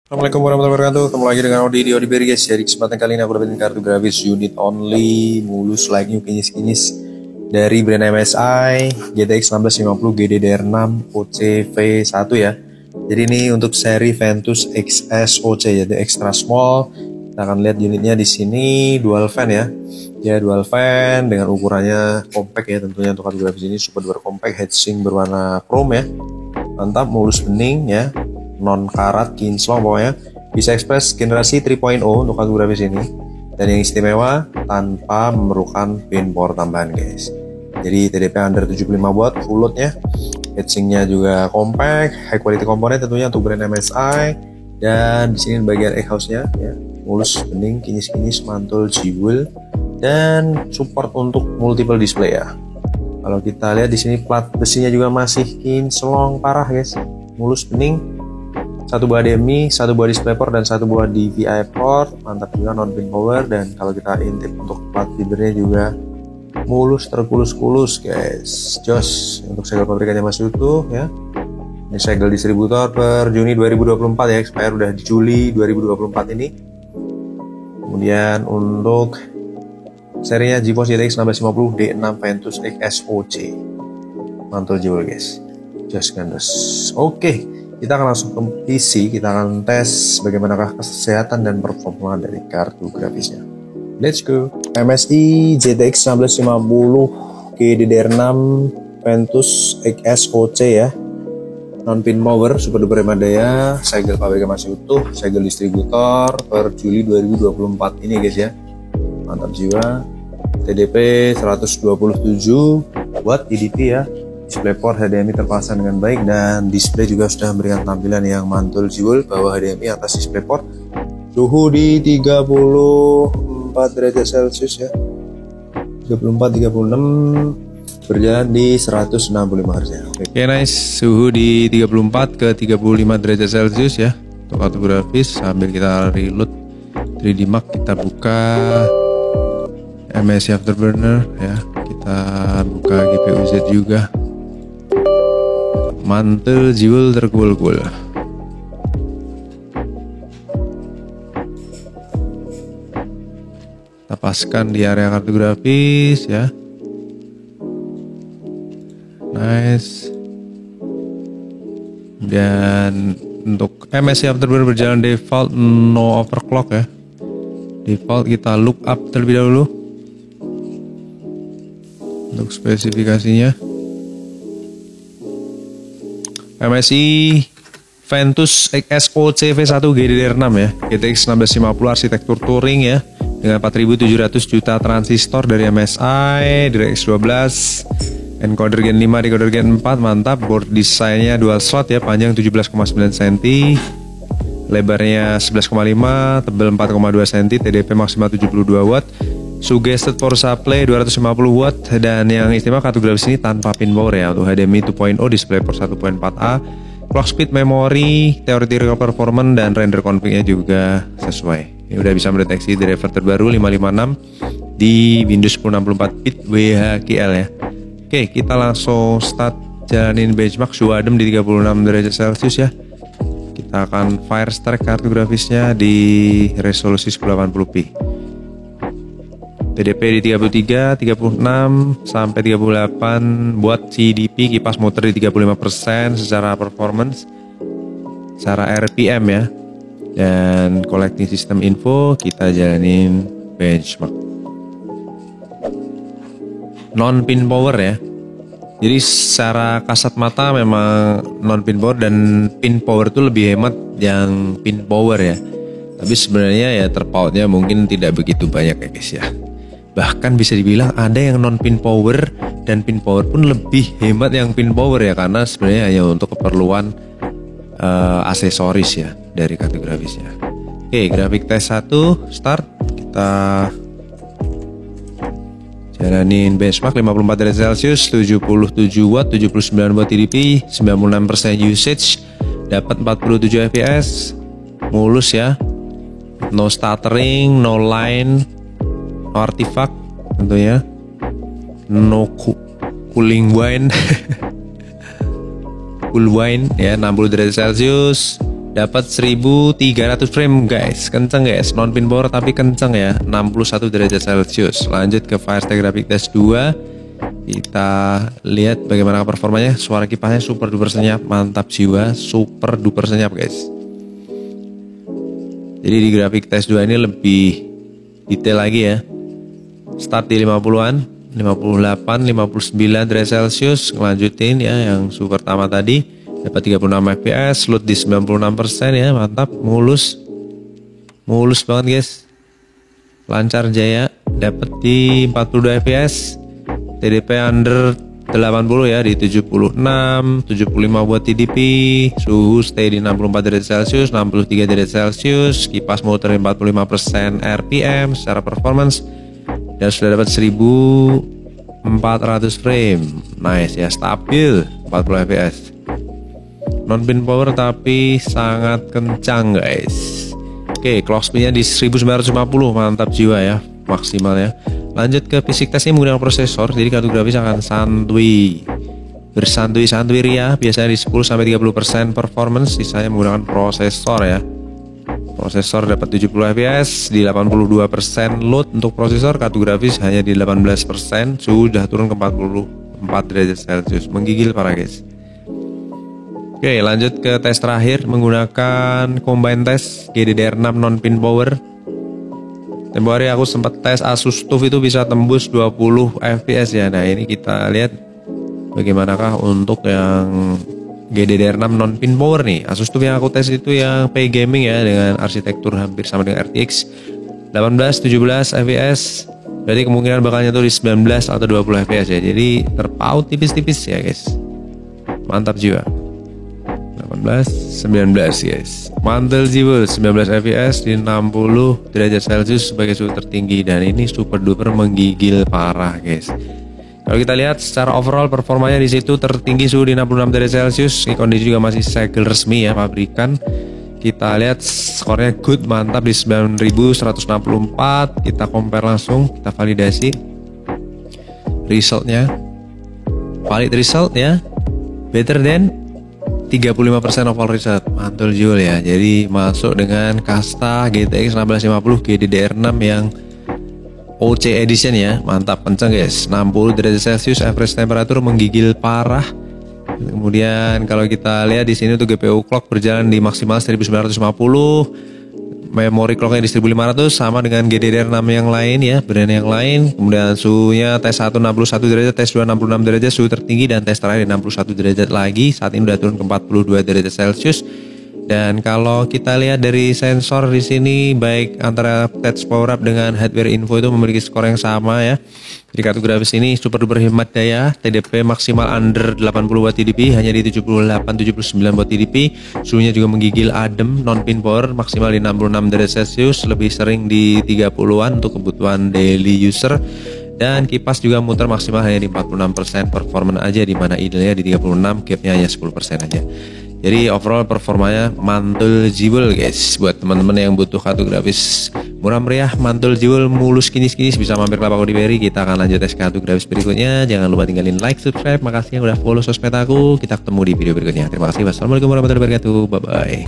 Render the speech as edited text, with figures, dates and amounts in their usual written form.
Assalamualaikum warahmatullahi wabarakatuh. Ketemu lagi dengan Odi di Odi Berry guys. Jadi kesempatan kali ini aku dapetin kartu grafis unit only mulus like new kinis-kinis dari brand MSI GTX 1650 GDDR6 OCV1 ya. Jadi ini untuk seri Ventus XSOC jadi extra small. Kita akan lihat unitnya di sini dual fan ya. Ya dual fan dengan ukurannya compact ya tentunya untuk kartu grafis ini super duper compact, heatsink berwarna chrome ya. Mantap, mulus bening ya. Non karat kinclong pokoknya, bisa express generasi 3.0 untuk kartu grafis ini, dan yang istimewa tanpa memerlukan pin power tambahan guys. Jadi TDP under 75 watt full loadnya, heatsinknya juga compact, high quality komponen tentunya untuk brand MSI. Dan di sini bagian exhaustnya ya mulus bening, kinis-kinis, mantul jewel, dan support untuk multiple display ya. Kalau kita lihat di sini plat besinya juga masih kinclong parah guys, mulus bening. Satu buah HDMI, satu buah DisplayPort, dan satu buah DVI port. Mantap juga non pin power. Dan kalau kita intip untuk plat fibernya juga mulus terkulus-kulus guys. Jos untuk segel pabrikannya masih utuh ya. Ini segel distributor per Juni 2024 ya, expire udah di Juli 2024 ini. Kemudian untuk serinya GeForce GTX 1650 D6 Ventus XSOC, mantul jewel guys, jos gandos. Oke, kita akan langsung ke PC, kita akan tes bagaimanakah kesehatan dan performa dari kartu grafisnya. Let's go. MSI GTX 1650 GDDR6 Ventus XSOC ya. Non pin power, super duper hemat daya, segel pabrikan masih utuh, segel distributor per Juli 2024 ini guys ya. Mantap jiwa. TDP 127 watt IDP ya. DisplayPort HDMI terpasang dengan baik, dan display juga sudah memberikan tampilan yang mantul jewel. Bawah HDMI, atas DisplayPort. Suhu di 34 derajat Celcius ya, 34-36, berjalan di 165 Hz ya. Oke nice, suhu di 34 ke 35 derajat Celcius ya untuk kartu grafis. Sambil kita reload 3D Mark, kita buka MSI Afterburner ya, kita buka GPU Z juga. Mantel jewel terkul-kul. Kita paskan di area kartu grafis ya. Nice. Dan untuk MSI Afterburner berjalan default, no overclock ya. Default kita look up terlebih dahulu. Untuk spesifikasinya, MSI Ventus XSOC V1 GDDR6 ya, GTX 1650 arsitektur touring ya, dengan 4700 juta transistor dari MSI, DirectX 12, encoder Gen 5, decoder Gen 4, mantap. Board desainnya dual slot ya, panjang 17,9 cm, lebarnya 11,5, tebal 4,2 cm, TDP maksimal 72 watt. Suggested power supply 250 watt, dan yang istimewa kartu grafis ini tanpa pin power ya. Untuk HDMI 2.0, DisplayPort 1.4a, clock speed, memori, theoretical performance, dan render config-nya juga sesuai. Ini udah bisa mendeteksi driver terbaru 556 di Windows 10 64 bit WHQL ya. Oke, kita langsung start jalanin benchmark suhu adem di 36 derajat Celcius ya. Kita akan fire strike kartu grafisnya di resolusi 1080p. TDP di 33, 36, sampai 38 buat CDP, kipas muter di 35% secara performance, secara RPM ya. Dan collecting system info, kita jalanin benchmark. Non pin power ya. Jadi secara kasat mata memang non pin power, dan pin power itu lebih hemat yang pin power ya. Tapi sebenarnya ya terpautnya mungkin tidak begitu banyak ya guys ya. Bahkan bisa dibilang ada yang non pin power, dan pin power pun lebih hemat yang pin power ya, karena sebenarnya hanya untuk keperluan aksesoris ya dari kartu grafisnya. Oke, grafik test 1 start. Kita jalanin benchmark 54 derajat Celcius, 77 watt, 79 watt TDP, 96% usage, dapat 47 fps, mulus ya, no stuttering, no line, no artifact tentunya, no cooling wine cool wine ya, 60 derajat Celcius, dapat 1300 frame guys, kenceng guys, non pin power tapi kenceng ya, 61 derajat Celcius. Lanjut ke Firestyle Graphic Test 2, kita lihat bagaimana performanya. Suara kipasnya super duper senyap, mantap jiwa, super duper senyap guys. Jadi di Graphic Test 2 ini lebih detail lagi ya. Start di 50-an, 58, 59 derajat Celcius, ngelanjutin ya yang super pertama tadi. Dapat 36 fps, load di 96% ya, mantap, mulus banget guys, lancar jaya. Dapat di 42 fps, TDP under 80 ya, di 76, 75 buat TDP, suhu stay di 64 derajat Celcius, 63 derajat Celcius, kipas muter 45% RPM secara performance, dan sudah dapat 1400 frame, nice ya, stabil 40 fps. Non pin power tapi sangat kencang guys. Oke, clock speednya di 1950, mantap jiwa ya, maksimal ya. Lanjut ke fisik test, ini menggunakan prosesor, jadi kartu grafis akan bersantui ria, biasanya di 10-30% performance, sisanya menggunakan prosesor ya. Prosesor dapat 70 fps, di 82% load untuk prosesor, kartu grafis hanya di 18%, suhu sudah turun ke 44 derajat Celcius, menggigil parah guys. Oke, lanjut ke tes terakhir menggunakan combine test GDDR6 non pin power. Tempo hari aku sempat tes Asus TUF itu bisa tembus 20 fps ya. Nah, ini kita lihat bagaimanakah untuk yang GDDR6 non pin power nih. Asus TUF yang aku tes itu yang P gaming ya, dengan arsitektur hampir sama dengan RTX 18-17 fps. Berarti kemungkinan bakalnya tuh di 19 atau 20 fps ya. Jadi terpaut tipis-tipis ya guys. Mantap jiwa. 19 guys, mantul jiwa, 19 fps di 60 derajat Celcius sebagai suhu tertinggi, dan ini super duper menggigil parah guys. Kalau kita lihat secara overall performanya di situ tertinggi suhu di 66 derajat Celcius. Ini kondisi juga masih segel resmi ya, pabrikan. Kita lihat skornya good, mantap di 9164. Kita compare langsung, kita validasi resultnya, valid result ya, better than 35% overall result, mantul Jul ya. Jadi masuk dengan kasta GTX 1650 GDDR6 yang OC edition ya, mantap, kenceng guys, 60 derajat Celcius, average temperatur menggigil parah. Kemudian kalau kita lihat di sini tuh GPU clock berjalan di maksimal 1950, memori clocknya di 1500 sama dengan GDDR6 yang lain ya, brand yang lain. Kemudian suhunya tes 1 61 derajat, tes 2 66 derajat, suhu tertinggi, dan tes terakhir 61 derajat lagi. Saat ini udah turun ke 42 derajat Celcius. Dan kalau kita lihat dari sensor di sini, baik antara touch power up dengan hardware info itu memiliki skor yang sama ya. Jadi kartu grafis ini super duper hemat daya, TDP maksimal under 80 watt TDP, hanya di 78-79 watt TDP. Suhunya juga menggigil, adem, non pin power maksimal di 66 derajat Celcius, lebih sering di 30-an untuk kebutuhan daily user. Dan kipas juga muter maksimal hanya di 46% performance aja, di mana idealnya di 36, gapnya hanya 10% aja. Jadi overall performanya mantul jiwel guys. Buat teman-teman yang butuh kartu grafis murah meriah, mantul jiwel, mulus kinis-kinis, bisa mampir ke Lapak Berry. Kita akan lanjut tes kartu grafis berikutnya. Jangan lupa tinggalin like, subscribe. Makasih yang udah follow sosmed aku. Kita ketemu di video berikutnya. Terima kasih. Wassalamualaikum warahmatullahi wabarakatuh. Bye bye.